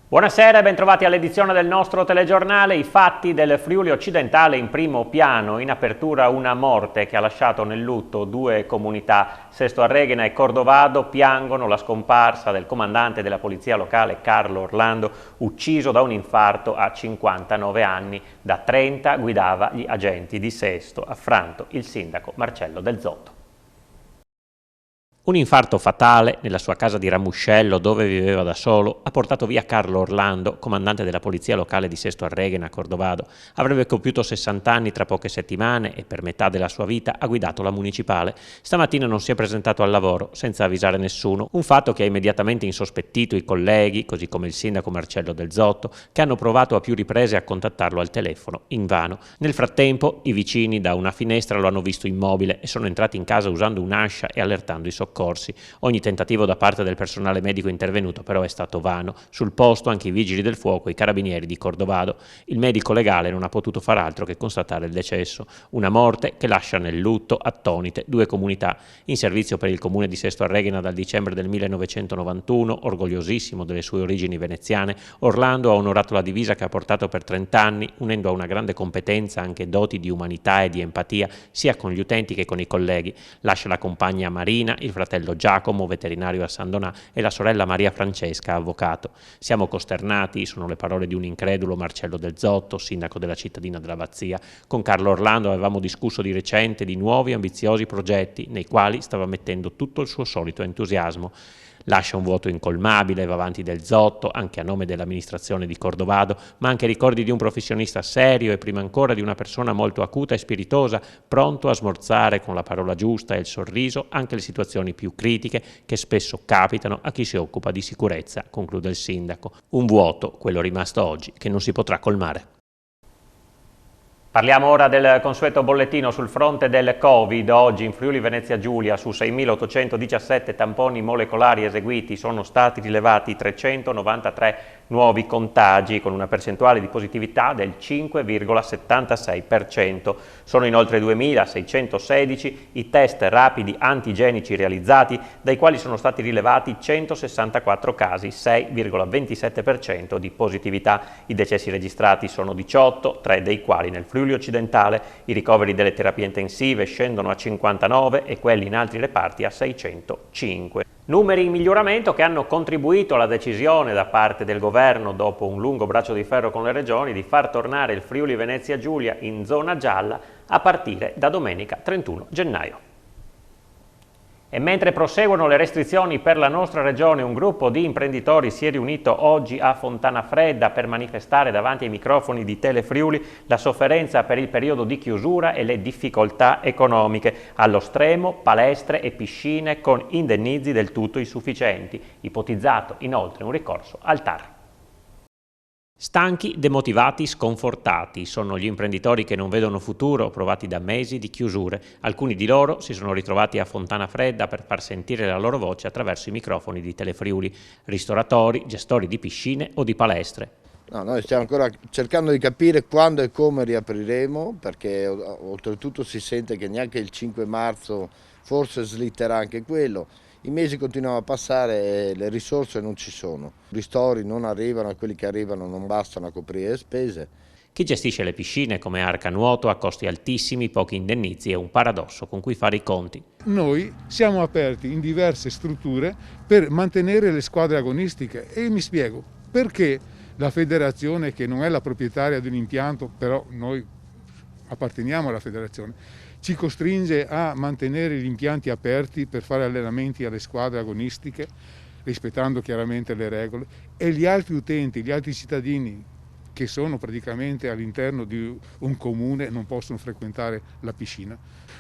Buonasera e bentrovati all'edizione del nostro telegiornale. I fatti del Friuli occidentale in primo piano. In apertura una morte che ha lasciato nel lutto due comunità. Sesto Arreghina e Cordovado piangono la scomparsa del comandante della polizia locale Carlo Orlando, ucciso da un infarto a 59 anni. Da 30 guidava gli agenti di Sesto, affranto il sindaco Marcello Del Zotto. Un infarto fatale nella sua casa di Ramuscello, dove viveva da solo, ha portato via Carlo Orlando, comandante della polizia locale di Sesto Arreghina, Cordovado. Avrebbe compiuto 60 anni tra poche settimane e per metà della sua vita ha guidato la municipale. Stamattina non si è presentato al lavoro senza avvisare nessuno, un fatto che ha immediatamente insospettito i colleghi, così come il sindaco Marcello Del Zotto, che hanno provato a più riprese a contattarlo al telefono, invano. Nel frattempo i vicini da una finestra lo hanno visto immobile e sono entrati in casa usando un'ascia e allertando i soccorsi. Ogni tentativo da parte del personale medico intervenuto però è stato vano. Sul posto anche i vigili del fuoco e i carabinieri di Cordovado. Il medico legale non ha potuto far altro che constatare il decesso. Una morte che lascia nel lutto attonite due comunità. In servizio per il comune di Sesto Arreghina dal dicembre del 1991, orgogliosissimo delle sue origini veneziane, Orlando ha onorato la divisa che ha portato per 30 anni, unendo a una grande competenza anche doti di umanità e di empatia sia con gli utenti che con i colleghi. Lascia la compagna Marina, il fratello Giacomo, veterinario a San Donà, e la sorella Maria Francesca, avvocato. Siamo costernati, sono le parole di un incredulo Marcello Del Zotto, sindaco della cittadina dell'Abbazia. Con Carlo Orlando avevamo discusso di recente di nuovi ambiziosi progetti nei quali stava mettendo tutto il suo solito entusiasmo. Lascia un vuoto incolmabile, va avanti Del Zotto, anche a nome dell'amministrazione di Cordovado, ma anche ricordi di un professionista serio e prima ancora di una persona molto acuta e spiritosa, pronto a smorzare con la parola giusta e il sorriso anche le situazioni più critiche che spesso capitano a chi si occupa di sicurezza, conclude il sindaco. Un vuoto, quello rimasto oggi, che non si potrà colmare. Parliamo ora del consueto bollettino sul fronte del Covid. Oggi in Friuli Venezia Giulia su 6.817 tamponi molecolari eseguiti sono stati rilevati 393 nuovi contagi con una percentuale di positività del 5,76%. Sono inoltre 2.616 i test rapidi antigenici realizzati, dai quali sono stati rilevati 164 casi, 6,27% di positività. I decessi registrati sono 18, 3 dei quali nel Friuli occidentale. I ricoveri delle terapie intensive scendono a 59 e quelli in altri reparti a 605. Numeri in miglioramento che hanno contribuito alla decisione da parte del governo, dopo un lungo braccio di ferro con le regioni, di far tornare il Friuli Venezia Giulia in zona gialla a partire da domenica 31 gennaio. E mentre proseguono le restrizioni per la nostra regione, un gruppo di imprenditori si è riunito oggi a Fontana Fredda per manifestare davanti ai microfoni di Telefriuli la sofferenza per il periodo di chiusura e le difficoltà economiche. Allo stremo palestre e piscine con indennizi del tutto insufficienti. Ipotizzato inoltre un ricorso al TAR. Stanchi, demotivati, sconfortati sono gli imprenditori che non vedono futuro, provati da mesi di chiusure. Alcuni di loro si sono ritrovati a Fontana Fredda per far sentire la loro voce attraverso i microfoni di Telefriuli. Ristoratori, gestori di piscine o di palestre. No, noi stiamo ancora cercando di capire quando e come riapriremo, perché oltretutto si sente che neanche il 5 marzo forse slitterà anche quello. I mesi continuano a passare e le risorse non ci sono. I ristori non arrivano, quelli che arrivano non bastano a coprire le spese. Chi gestisce le piscine come Arca Nuoto ha costi altissimi, pochi indennizi e un paradosso con cui fare i conti. Noi siamo aperti in diverse strutture per mantenere le squadre agonistiche e mi spiego perché la federazione, che non è la proprietaria dell'impianto, però noi apparteniamo alla federazione, ci costringe a mantenere gli impianti aperti per fare allenamenti alle squadre agonistiche, rispettando chiaramente le regole, e gli altri utenti, gli altri cittadini che sono praticamente all'interno di un comune non possono frequentare la piscina.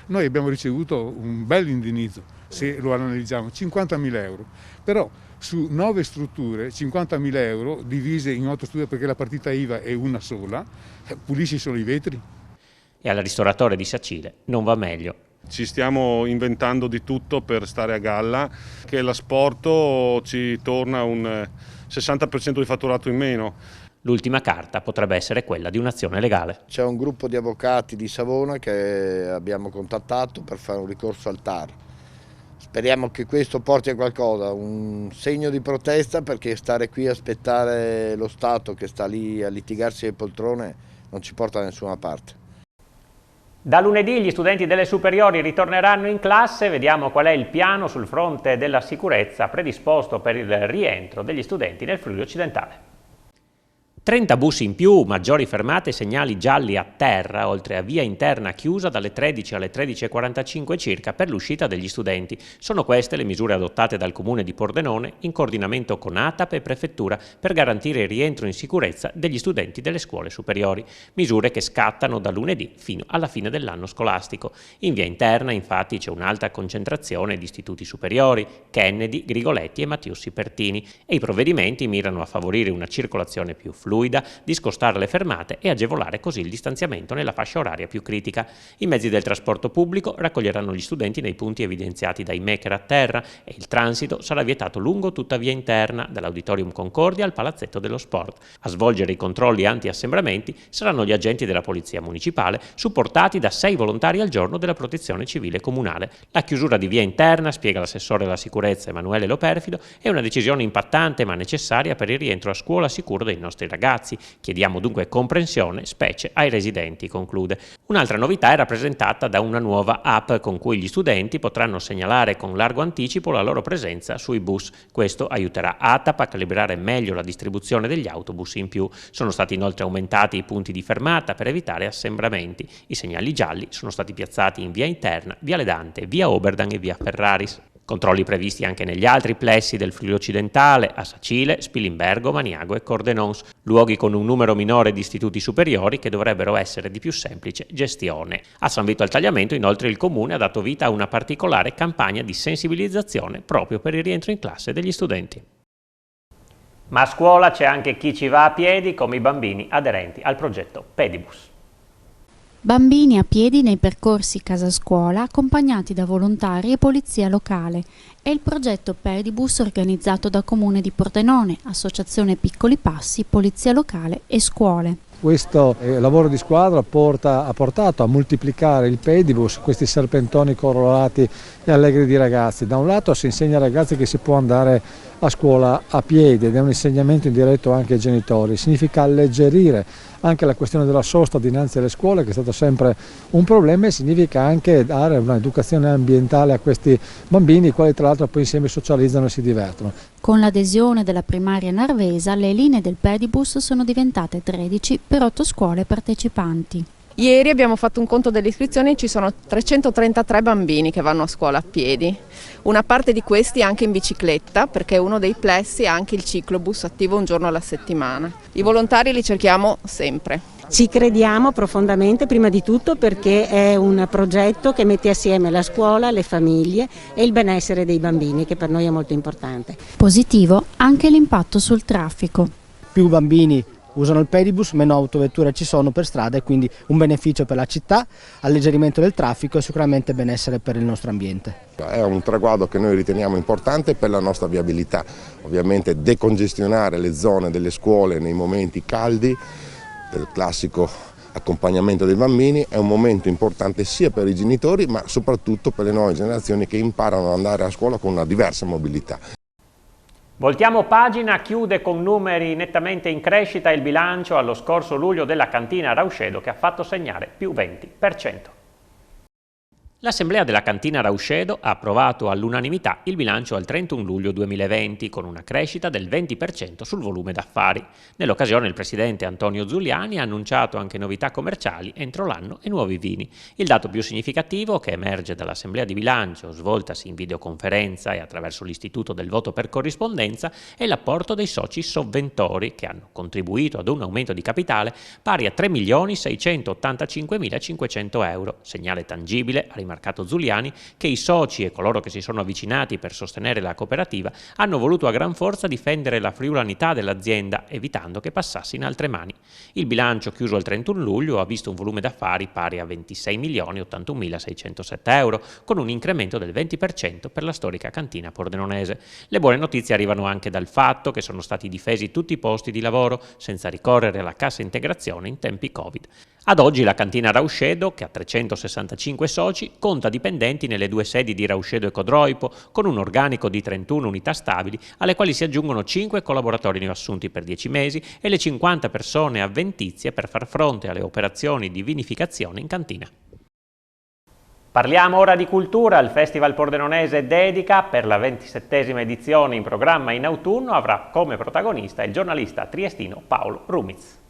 Noi abbiamo ricevuto un bel indennizzo, se lo analizziamo, 50.000 euro, però su 9 strutture, 50.000 euro divise in 8 strutture perché la partita IVA è una sola, pulisci solo i vetri. E al ristoratore di Sacile non va meglio. Ci stiamo inventando di tutto per stare a galla, che l'asporto ci torna un 60% di fatturato in meno. L'ultima carta potrebbe essere quella di un'azione legale. C'è un gruppo di avvocati di Savona che abbiamo contattato per fare un ricorso al TAR. Speriamo che questo porti a qualcosa, un segno di protesta, perché stare qui a aspettare lo Stato che sta lì a litigarsi le poltrone non ci porta da nessuna parte. Da lunedì gli studenti delle superiori ritorneranno in classe, vediamo qual è il piano sul fronte della sicurezza predisposto per il rientro degli studenti nel Friuli Occidentale. 30 bus in più, maggiori fermate e segnali gialli a terra, oltre a via interna chiusa dalle 13 alle 13:45 circa per l'uscita degli studenti. Sono queste le misure adottate dal Comune di Pordenone in coordinamento con ATAP e Prefettura per garantire il rientro in sicurezza degli studenti delle scuole superiori. Misure che scattano da lunedì fino alla fine dell'anno scolastico. In via interna, infatti, c'è un'alta concentrazione di istituti superiori, Kennedy, Grigoletti e Mattiussi Pertini, e i provvedimenti mirano a favorire una circolazione più fluida, discostare le fermate e agevolare così il distanziamento nella fascia oraria più critica. I mezzi del trasporto pubblico raccoglieranno gli studenti nei punti evidenziati dai maker a terra e il transito sarà vietato lungo tutta via interna, dall'Auditorium Concordia al Palazzetto dello Sport. A svolgere i controlli anti-assembramenti saranno gli agenti della Polizia Municipale, supportati da 6 volontari al giorno della Protezione Civile Comunale. La chiusura di via interna, spiega l'assessore alla sicurezza Emanuele Loperfido, è una decisione impattante ma necessaria per il rientro a scuola sicuro dei nostri ragazzi. Chiediamo dunque comprensione, specie ai residenti, conclude. Un'altra novità è rappresentata da una nuova app con cui gli studenti potranno segnalare con largo anticipo la loro presenza sui bus. Questo aiuterà ATAP a calibrare meglio la distribuzione degli autobus in più. Sono stati inoltre aumentati i punti di fermata per evitare assembramenti. I segnali gialli sono stati piazzati in via interna, via Ledante, via Oberdan e via Ferraris. Controlli previsti anche negli altri plessi del Friuli Occidentale, a Sacile, Spilimbergo, Maniago e Cordenons, luoghi con un numero minore di istituti superiori che dovrebbero essere di più semplice gestione. A San Vito al Tagliamento, inoltre, il Comune ha dato vita a una particolare campagna di sensibilizzazione proprio per il rientro in classe degli studenti. Ma a scuola c'è anche chi ci va a piedi, come i bambini aderenti al progetto Pedibus. Bambini a piedi nei percorsi casa-scuola accompagnati da volontari e polizia locale. È il progetto Pedibus organizzato da Comune di Pordenone, Associazione Piccoli Passi, Polizia Locale e Scuole. Questo lavoro di squadra ha portato a moltiplicare il Pedibus, questi serpentoni colorati e allegri di ragazzi. Da un lato si insegna ai ragazzi che si può andare a scuola a piedi ed è un insegnamento indiretto anche ai genitori. Significa alleggerire anche la questione della sosta dinanzi alle scuole, che è stato sempre un problema, e significa anche dare un'educazione ambientale a questi bambini, i quali tra l'altro poi insieme socializzano e si divertono. Con l'adesione della primaria Narvesa, le linee del Pedibus sono diventate 13 per 8 scuole partecipanti. Ieri abbiamo fatto un conto delle iscrizioni e ci sono 333 bambini che vanno a scuola a piedi. Una parte di questi anche in bicicletta, perché uno dei plessi ha anche il ciclobus attivo un giorno alla settimana. I volontari li cerchiamo sempre. Ci crediamo profondamente, prima di tutto perché è un progetto che mette assieme la scuola, le famiglie e il benessere dei bambini, che per noi è molto importante. Positivo anche l'impatto sul traffico. Più bambini usano il Pedibus, meno autovetture ci sono per strada e quindi un beneficio per la città, alleggerimento del traffico e sicuramente benessere per il nostro ambiente. È un traguardo che noi riteniamo importante per la nostra viabilità, ovviamente decongestionare le zone delle scuole nei momenti caldi, del classico accompagnamento dei bambini, è un momento importante sia per i genitori ma soprattutto per le nuove generazioni che imparano ad andare a scuola con una diversa mobilità. Voltiamo pagina, chiude con numeri nettamente in crescita il bilancio allo scorso luglio della cantina Rauscedo, che ha fatto segnare più 20%. L'Assemblea della cantina Rauscedo ha approvato all'unanimità il bilancio al 31 luglio 2020 con una crescita del 20% sul volume d'affari. Nell'occasione il presidente Antonio Zuliani ha annunciato anche novità commerciali entro l'anno e nuovi vini. Il dato più significativo che emerge dall'Assemblea di bilancio, svoltasi in videoconferenza e attraverso l'istituto del voto per corrispondenza, è l'apporto dei soci sovventori che hanno contribuito ad un aumento di capitale pari a 3.685.500 euro, segnale tangibile, ha rimarcato Zuliani, che i soci e coloro che si sono avvicinati per sostenere la cooperativa hanno voluto a gran forza difendere la friulanità dell'azienda, evitando che passasse in altre mani. Il bilancio chiuso al 31 luglio ha visto un volume d'affari pari a 26.081.607 euro, con un incremento del 20% per la storica cantina pordenonese. Le buone notizie arrivano anche dal fatto che sono stati difesi tutti i posti di lavoro, senza ricorrere alla cassa integrazione in tempi Covid. Ad oggi la cantina Rauscedo, che ha 365 soci, conta dipendenti nelle 2 sedi di Rauscedo e Codroipo, con un organico di 31 unità stabili, alle quali si aggiungono 5 collaboratori neoassunti per 10 mesi e le 50 persone avventizie per far fronte alle operazioni di vinificazione in cantina. Parliamo ora di cultura. Il Festival Pordenonese Dedica, per la 27esima edizione in programma in autunno, avrà come protagonista il giornalista triestino Paolo Rumiz.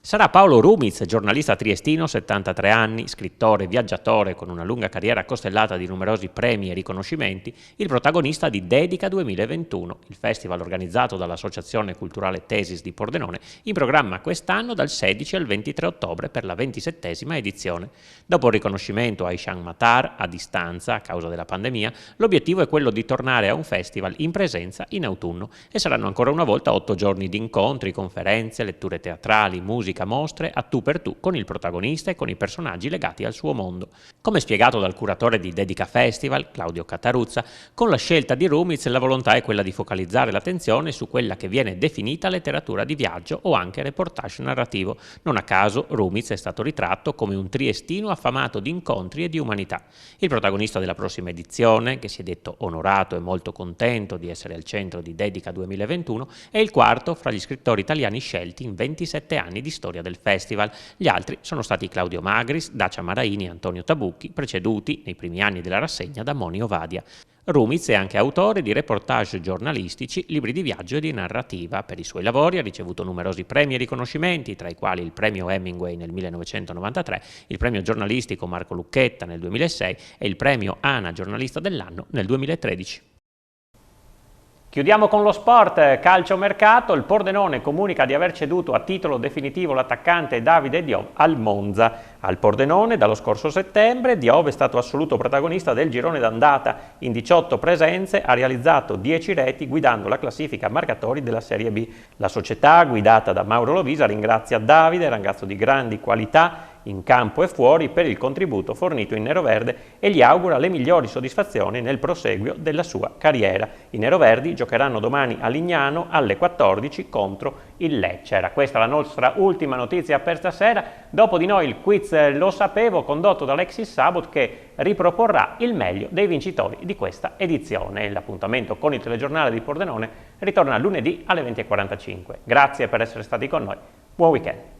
Sarà Paolo Rumiz, giornalista triestino, 73 anni, scrittore, viaggiatore con una lunga carriera costellata di numerosi premi e riconoscimenti, il protagonista di Dedica 2021, il festival organizzato dall'Associazione Culturale Tesis di Pordenone, in programma quest'anno dal 16 al 23 ottobre per la 27esima edizione. Dopo il riconoscimento a Ishan Matar, a distanza a causa della pandemia, l'obiettivo è quello di tornare a un festival in presenza in autunno e saranno ancora una volta 8 giorni di incontri, conferenze, letture teatrali, musica, mostre a tu per tu con il protagonista e con i personaggi legati al suo mondo. Come spiegato dal curatore di Dedica Festival, Claudio Cataruzza, con la scelta di Rumiz la volontà è quella di focalizzare l'attenzione su quella che viene definita letteratura di viaggio o anche reportage narrativo. Non a caso Rumiz è stato ritratto come un triestino affamato di incontri e di umanità. Il protagonista della prossima edizione, che si è detto onorato e molto contento di essere al centro di Dedica 2021, è il quarto fra gli scrittori italiani scelti in 27 anni di storia del festival. Gli altri sono stati Claudio Magris, Dacia Maraini e Antonio Tabucchi, preceduti nei primi anni della rassegna da Moni Ovadia. Rumiz è anche autore di reportage giornalistici, libri di viaggio e di narrativa. Per i suoi lavori ha ricevuto numerosi premi e riconoscimenti, tra i quali il premio Hemingway nel 1993, il premio giornalistico Marco Lucchetta nel 2006 e il premio ANA giornalista dell'anno nel 2013. Chiudiamo con lo sport, calciomercato. Il Pordenone comunica di aver ceduto a titolo definitivo l'attaccante Davide Diop al Monza. Al Pordenone dallo scorso settembre Diop è stato assoluto protagonista del girone d'andata. In 18 presenze ha realizzato 10 reti guidando la classifica marcatori della Serie B. La società, guidata da Mauro Lovisa, ringrazia Davide, ragazzo di grandi qualità in campo e fuori, per il contributo fornito in neroverde e gli augura le migliori soddisfazioni nel proseguio della sua carriera. I neroverdi giocheranno domani a Lignano alle 14 contro il Lecce. Era questa la nostra ultima notizia per stasera. Dopo di noi il quiz Lo Sapevo, condotto da Alexis Sabot, che riproporrà il meglio dei vincitori di questa edizione. L'appuntamento con il telegiornale di Pordenone ritorna lunedì alle 20:45. Grazie per essere stati con noi. Buon weekend.